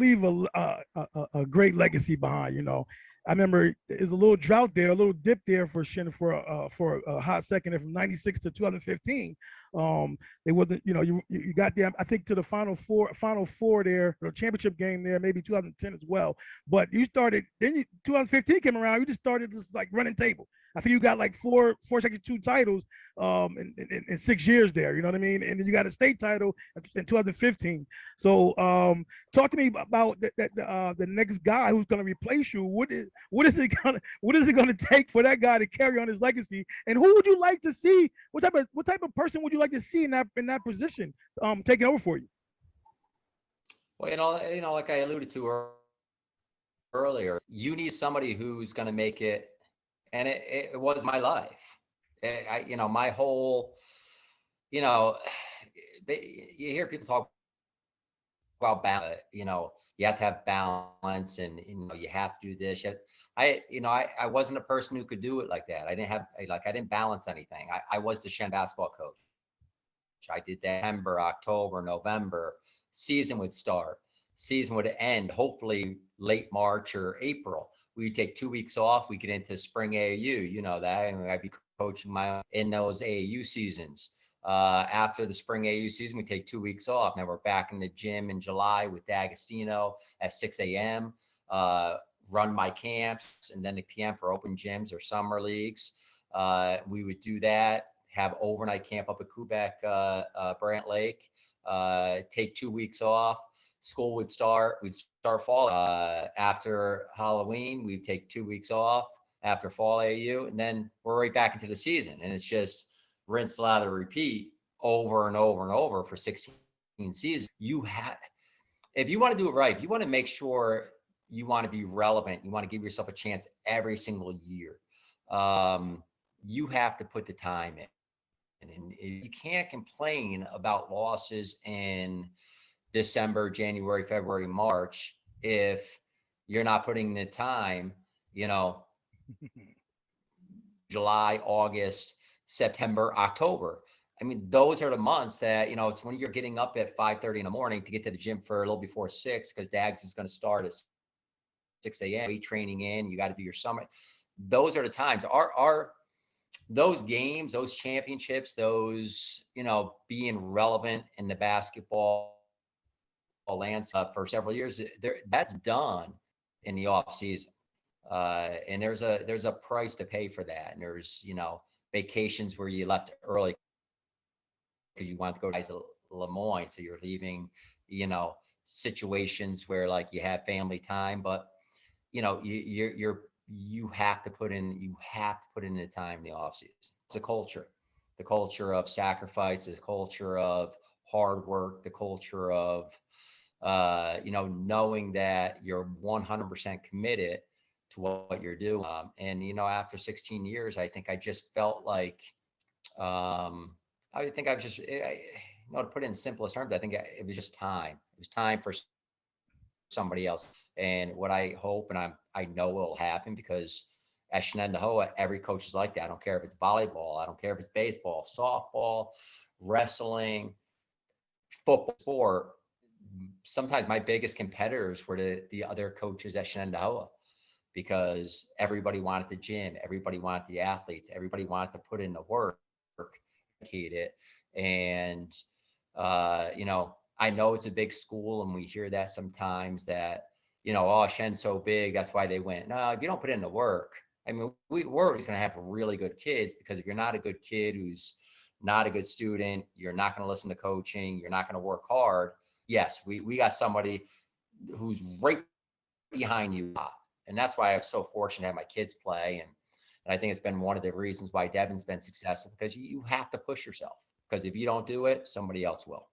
leave a great legacy behind. I remember there's a little drought there, a little dip there for Shen for a hot second from '96 to 2015. They wasn't, you got there, I think, to the final four there, the championship game there, maybe 2010 as well. But you started, then 2015 came around, you just started just like running table. I think you got like four second two titles in 6 years there. You know what I mean? And then you got a state title in 2015. So talk to me about the next guy who's going to replace you. What is it gonna take for that guy to carry on his legacy? And who would you like to see? What type of person would you like to see in that position taking over for you? Well, like I alluded to earlier, you need somebody who's going to make it. And it was my life. My whole, you hear people talk about balance, you have to have balance and, you have to do this. I wasn't a person who could do it like that. I didn't balance anything. I was the Shen basketball coach. I did that September, October, November, season would start, season would end, hopefully late March or April. We'd take 2 weeks off. We get into spring AAU, that, and I'd be coaching in those AAU seasons. After the spring AAU season, we take 2 weeks off. Now we're back in the gym in July with D'Agostino at 6 a.m. Run my camps, and then the PM for open gyms or summer leagues. We would do that. Have overnight camp up at Quebec, Brant Lake. Take 2 weeks off. School would start. We'd start fall. After Halloween, we'd take 2 weeks off after fall AAU, and then we're right back into the season. And it's just rinse, lather, repeat over and over and over for 16 seasons. If you want to do it right, if you want to make sure you want to be relevant, you want to give yourself a chance every single year, you have to put the time in. And you can't complain about losses in December, January, February, March if you're not putting the time, July, August, September, October. I mean, those are the months that, it's when you're getting up at 5:30 in the morning to get to the gym for a little before 6 because Dags is going to start at 6 a.m. Weight training in, you got to do your summit. Those are the times. Those games, those championships, those, being relevant in the basketball landscape for several years, that's done in the off season. And there's a price to pay for that. And there's, vacations where you left early because you want to go to Lemoyne. So you're leaving, situations where like you have family time, but you have to put in the time in the off season. It's a the culture of sacrifice, the culture of hard work, the culture of, knowing that you're 100% committed to what you're doing. And, after 16 years, I think I just felt like, I think I was just, to put it in simplest terms, I think it was just time. It was time for somebody else. And what I hope, and I know will happen, because at Shenendehowa, every coach is like that. I don't care if it's volleyball. I don't care if it's baseball, softball, wrestling, football, sport. Sometimes my biggest competitors were the other coaches at Shenendehowa, because everybody wanted the gym, everybody wanted the athletes, everybody wanted to put in the work, educate it. And, I know it's a big school, and we hear that sometimes that, oh, Shen's so big, that's why they win. No, if you don't put in the work, I mean, we're always going to have really good kids, because if you're not a good kid who's not a good student, you're not going to listen to coaching, you're not going to work hard. Yes, we got somebody who's right behind you. And that's why I'm so fortunate to have my kids play. And I think it's been one of the reasons why Devin's been successful, because you have to push yourself, because if you don't do it, somebody else will.